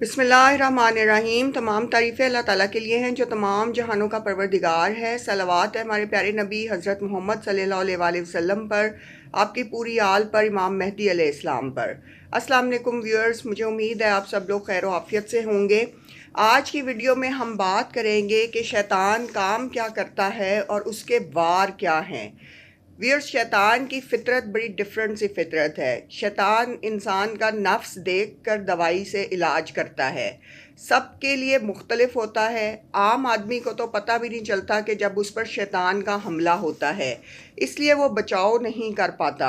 बिस्मिल्लाहिर्रहमानिर्रहीम। तमाम तारीफ़ें अल्लाह ताला के लिए हैं जो तमाम जहानों का परवरदिगार है। सलावत है हमारे प्यारे नबी हज़रत मोहम्मद सल्लल्लाहु अलैहि वसल्लम पर, आपकी पूरी आल पर, इमाम मेहदी अलैहिस्सलाम पर। अस्सलाम वालेकुम व्यूअर्स, मुझे उम्मीद है आप सब लोग खैर आफियत से होंगे। आज की वीडियो में हम बात करेंगे कि शैतान काम क्या करता है और उसके वार क्या हैं। व्यूअर्स, शैतान की फितरत बड़ी डिफरेंट सी फितरत है। शैतान इंसान का नफ्स देख कर दवाई से इलाज करता है। सबके लिए मुख्तलिफ होता है। आम आदमी को तो पता भी नहीं चलता कि जब उस पर शैतान का हमला होता है, इसलिए वो बचाव नहीं कर पाता।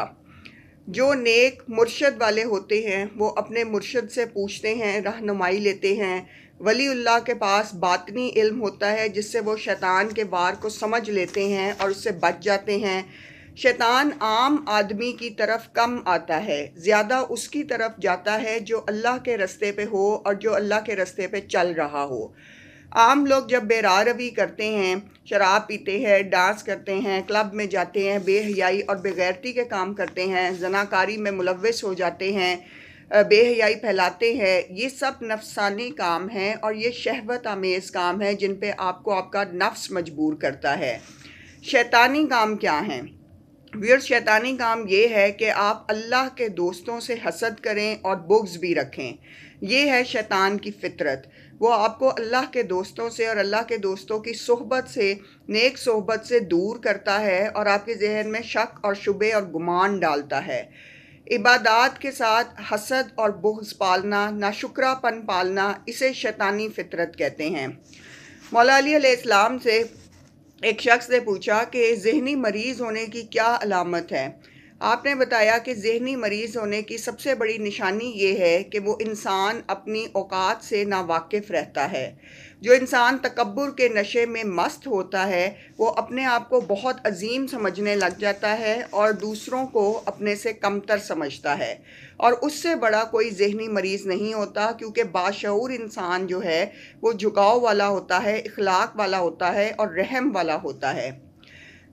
जो नेक मुर्शद वाले होते हैं वो अपने मुर्शद से पूछते हैं, रहनुमाई लेते हैं। वलीउल्लाह के पास बातनी इल्म होता है जिससे वो शैतान के वार को समझ लेते हैं और उससे बच जाते हैं। शैतान आम आदमी की तरफ कम आता है, ज़्यादा उसकी तरफ जाता है जो अल्लाह के रास्ते पे हो और जो अल्लाह के रास्ते पे चल रहा हो। आम लोग जब बेरारवी करते हैं, शराब पीते हैं, डांस करते हैं, क्लब में जाते हैं, बेहयाई और बेगैरती के काम करते हैं, ज़नाकारी में मुलव्वस हो जाते हैं, बेहयाई फैलाते हैं, ये सब नफसानी काम हैं और ये शहवत आमेज़ काम है जिन पे आपको आपका नफ्स मजबूर करता है। शैतानी काम क्या हैं? व्यूअर्स, शैतानी काम ये है कि आप अल्लाह के दोस्तों से हसद करें और बुग़्ज़ भी रखें। ये है शैतान की फितरत। वो आपको अल्लाह के दोस्तों से और अल्लाह के दोस्तों की सोहबत से, नेक सोहबत से दूर करता है और आपके जहन में शक और शुबे और गुमान डालता है। इबादात के साथ हसद और बुग़्ज़ पालना, नाशुक्रापन पालना, इसे शैतानी फितरत कहते हैं। मौला अली अलैहिस्सलाम से एक शख्स ने पूछा कि ज़हनी मरीज़ होने की क्या अलामत है। आपने बताया कि ज़हनी मरीज़ होने की सबसे बड़ी निशानी ये है कि वो इंसान अपनी औकात से नावाकिफ़ रहता है। जो इंसान तकब्बुर के नशे में मस्त होता है वो अपने आप को बहुत अजीम समझने लग जाता है और दूसरों को अपने से कमतर समझता है, और उससे बड़ा कोई ज़हनी मरीज़ नहीं होता, क्योंकि बाशऊर इंसान जो है वो झुकाव वाला होता है, इखलाक वाला होता है और रहम वाला होता है।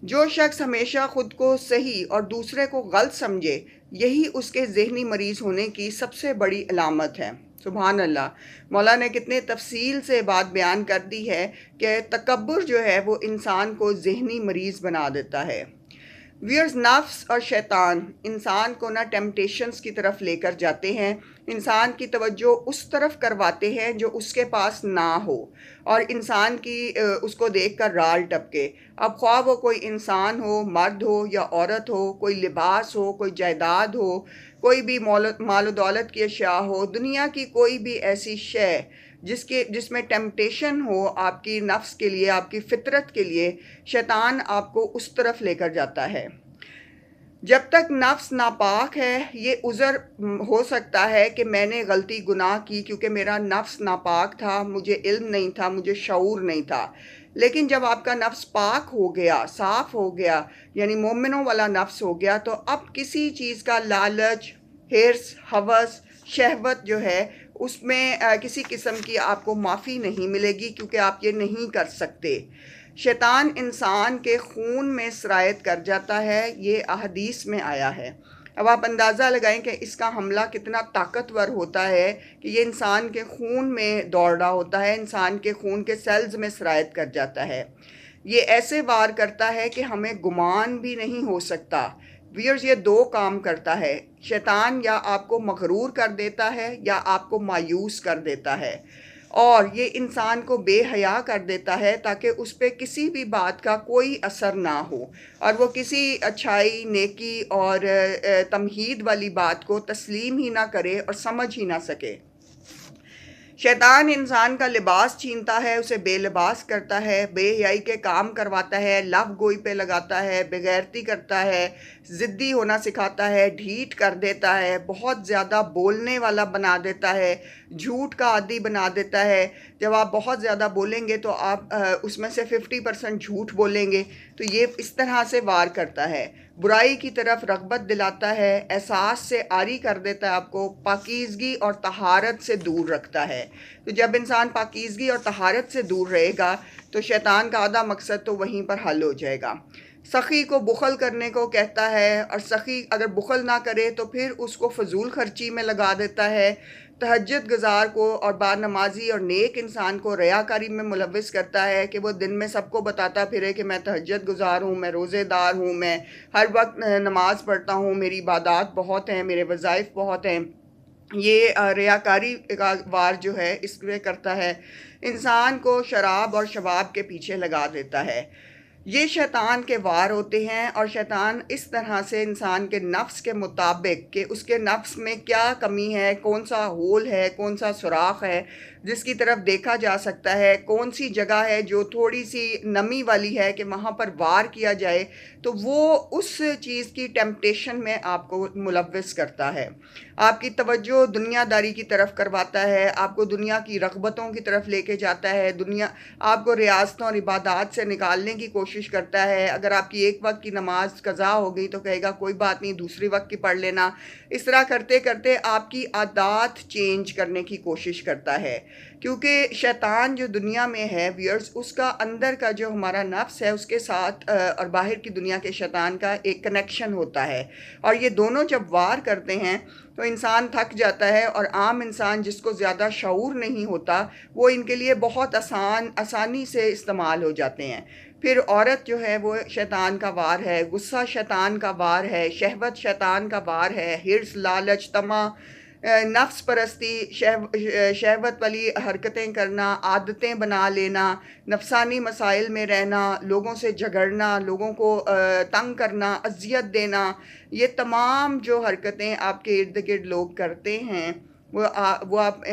जो शख्स हमेशा ख़ुद को सही और दूसरे को गलत समझे, यही उसके ज़हनी मरीज़ होने की सबसे बड़ी अलामत है। सुभान अल्लाह। मौला ने कितने तफसील से बात बयान कर दी है कि तकब्बुर जो है वो इंसान को ज़हनी मरीज़ बना देता है। व्यूअर्स, नफ्स और शैतान इंसान को ना टेम्पटेशंस की तरफ लेकर जाते हैं, इंसान की तवज्जो उस तरफ करवाते हैं जो उसके पास ना हो और इंसान की उसको देखकर राल टपके। अब ख्वाह वो कोई इंसान हो, मर्द हो या औरत हो, कोई लिबास हो, कोई जायदाद हो, कोई भी माल दौलत की अशिया हो, दुनिया की कोई भी ऐसी शय जिसमें टेम्पटेशन हो आपकी नफ्स के लिए, आपकी फितरत के लिए, शैतान आपको उस तरफ लेकर जाता है। जब तक नफ्स नापाक है, ये उज़र हो सकता है कि मैंने गलती गुनाह की क्योंकि मेरा नफ्स नापाक था, मुझे इल्म नहीं था, मुझे शऊर नहीं था। लेकिन जब आपका नफ्स पाक हो गया, साफ़ हो गया, यानी मोमिनों वाला नफ्स हो गया, तो अब किसी चीज़ का लालच, हिर्स, हवस, शहवत जो है उसमें किसी किस्म की आपको माफ़ी नहीं मिलेगी, क्योंकि आप ये नहीं कर सकते। शैतान इंसान के खून में सरायत कर जाता है, ये अहदीस में आया है। अब आप अंदाज़ा लगाएं कि इसका हमला कितना ताकतवर होता है कि ये इंसान के खून में दौड़ रहा होता है, इंसान के खून के सेल्स में सरायत कर जाता है। ये ऐसे वार करता है कि हमें गुमान भी नहीं हो सकता। व्यूअर्स, ये दो काम करता है शैतान, या आपको मगरूर कर देता है या आपको मायूस कर देता है, और ये इंसान को बेहया कर देता है ताकि उस पर किसी भी बात का कोई असर ना हो और वो किसी अच्छाई, नेकी और तमहीद वाली बात को तस्लीम ही ना करे और समझ ही ना सके। शैतान इंसान का लिबास छीनता है, उसे बेलिबास करता है, बेहयाई के काम करवाता है, लव गोई पे लगाता है, बेगैरती करता है, ज़िद्दी होना सिखाता है, ढीठ कर देता है, बहुत ज़्यादा बोलने वाला बना देता है, झूठ का आदी बना देता है। जब आप बहुत ज़्यादा बोलेंगे तो आप उसमें से 50% झूठ बोलेंगे, तो ये इस तरह से वार करता है। बुराई की तरफ रग़बत दिलाता है, एहसास से आरी कर देता है, आपको पाकीज़गी और तहारत से दूर रखता है। तो जब इंसान पाकीज़गी और तहारत से दूर रहेगा तो शैतान का आधा मकसद तो वहीं पर हल हो जाएगा। سخی کو بخل کرنے کو کہتا ہے، اور سخی اگر بخل نہ کرے تو پھر اس کو فضول خرچی میں لگا دیتا ہے۔ تہجد گزار کو اور با نمازی اور نیک انسان کو ریاکاری میں ملوث کرتا ہے کہ وہ دن میں سب کو بتاتا پھرے کہ میں تہجد گزار ہوں، میں روزے دار ہوں، میں ہر وقت نماز پڑھتا ہوں، میری عبادات بہت ہیں، میرے وظائف بہت ہیں۔ یہ ریاکاری کا وار جو ہے اس میں کرتا ہے، انسان کو شراب اور شباب کے پیچھے لگا دیتا ہے۔ یہ شیطان کے وار ہوتے ہیں، اور شیطان اس طرح سے انسان کے نفس کے مطابق کہ اس کے نفس میں کیا کمی ہے، کون سا ہول ہے، کون سا سوراخ ہے جس کی طرف دیکھا جا سکتا ہے، کون سی جگہ ہے جو تھوڑی سی نمی والی ہے کہ وہاں پر وار کیا جائے، تو وہ اس چیز کی ٹیمپٹیشن میں آپ کو ملوث کرتا ہے۔ آپ کی توجہ دنیا داری کی طرف کرواتا ہے، آپ کو دنیا کی رغبتوں کی طرف لے کے جاتا ہے، آپ کو ریاستوں اور عبادات سے نکالنے کی کوشش کرتا ہے۔ اگر آپ کی ایک وقت کی نماز قضا ہو گئی تو کہے گا کوئی بات نہیں، دوسری وقت کی پڑھ لینا۔ اس طرح کرتے کرتے آپ کی عادات چینج کرنے کی کوشش کرتا ہے، کیونکہ شیطان جو دنیا میں ہے ویئرز، اس کا اندر کا جو ہمارا نفس ہے اس کے ساتھ اور باہر کی دنیا کے شیطان کا ایک کنیکشن ہوتا ہے، اور یہ دونوں جب وار کرتے ہیں تو انسان تھک جاتا ہے، اور عام انسان جس کو زیادہ شعور نہیں ہوتا وہ ان کے لیے بہت آسانی سے استعمال ہو جاتے ہیں۔ پھر عورت جو ہے وہ شیطان کا وار ہے، غصہ شیطان کا وار ہے، شہوت شیطان کا وار ہے، ہرس، لالچ، طمع، نفس پرستی، شہوت والی حرکتیں کرنا، عادتیں بنا لینا، نفسانی مسائل میں رہنا، لوگوں سے جھگڑنا، لوگوں کو تنگ کرنا، اذیت دینا، یہ تمام جو حرکتیں آپ کے ارد گرد لوگ کرتے ہیں وہ آپ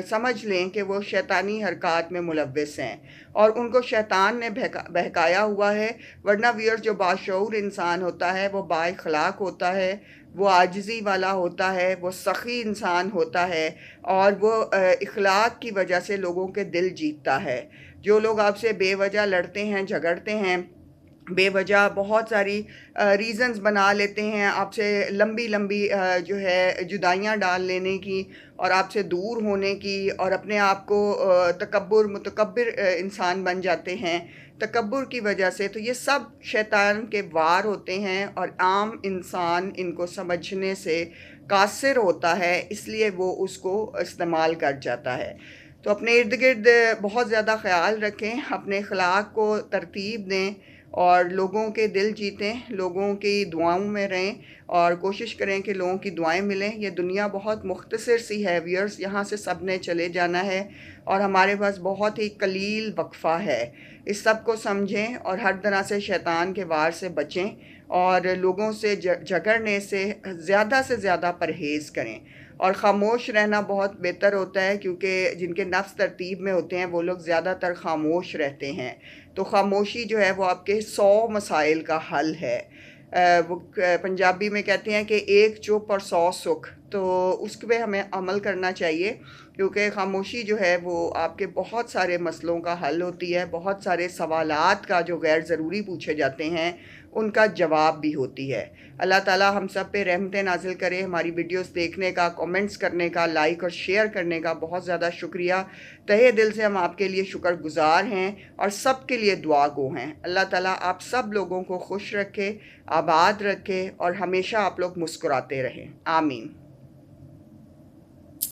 سمجھ لیں کہ وہ شیطانی حرکات میں ملوث ہیں، اور ان کو شیطان نے بہکایا ہوا ہے۔ ورنہ ویئر جو باشعور انسان ہوتا ہے وہ با اخلاق ہوتا ہے، وہ عاجزی والا ہوتا ہے، وہ سخی انسان ہوتا ہے، اور وہ اخلاق کی وجہ سے لوگوں کے دل جیتتا ہے۔ جو لوگ آپ سے بے وجہ لڑتے ہیں، جھگڑتے ہیں، بے وجہ بہت ساری ریزنز بنا لیتے ہیں آپ سے، لمبی لمبی جو ہے جدائیاں ڈال لینے کی اور آپ سے دور ہونے کی، اور اپنے آپ کو متکبر انسان بن جاتے ہیں تکبر کی وجہ سے، تو یہ سب شیطان کے وار ہوتے ہیں، اور عام انسان ان کو سمجھنے سے قاصر ہوتا ہے، اس لیے وہ اس کو استعمال کر جاتا ہے۔ تو اپنے ارد گرد بہت زیادہ خیال رکھیں، اپنے اخلاق کو ترتیب دیں، اور لوگوں کے دل جیتیں، لوگوں کی دعاؤں میں رہیں، اور کوشش کریں کہ لوگوں کی دعائیں ملیں۔ یہ دنیا بہت مختصر سی ہے ویئرز، یہاں سے سب نے چلے جانا ہے، اور ہمارے پاس بہت ہی قلیل وقفہ ہے۔ اس سب کو سمجھیں، اور ہر طرح سے شیطان کے وار سے بچیں، اور لوگوں سے جھگڑنے سے زیادہ پرہیز کریں، اور خاموش رہنا بہت بہتر ہوتا ہے، کیونکہ جن کے نفس ترتیب میں ہوتے ہیں وہ لوگ زیادہ تر خاموش رہتے ہیں۔ تو خاموشی جو ہے وہ آپ کے 100 مسائل کا حل ہے۔ وہ پنجابی میں کہتے ہیں کہ ایک چپ اور 100 سکھ، تو اس پہ ہمیں عمل کرنا چاہیے، کیونکہ خاموشی جو ہے وہ آپ کے بہت سارے مسئلوں کا حل ہوتی ہے، بہت سارے سوالات کا جو غیر ضروری پوچھے جاتے ہیں ان کا جواب بھی ہوتی ہے۔ اللہ تعالیٰ ہم سب پہ رحمتیں نازل کرے۔ ہماری ویڈیوز دیکھنے کا، کومنٹس کرنے کا، لائک اور شیئر کرنے کا بہت زیادہ شکریہ۔ تہہ دل سے ہم آپ کے لیے شکر گزار ہیں، اور سب کے لیے دعا گو ہیں۔ اللہ تعالیٰ آپ سب لوگوں کو خوش رکھے، آباد رکھے، اور ہمیشہ آپ لوگ مسکراتے رہیں۔ آمین۔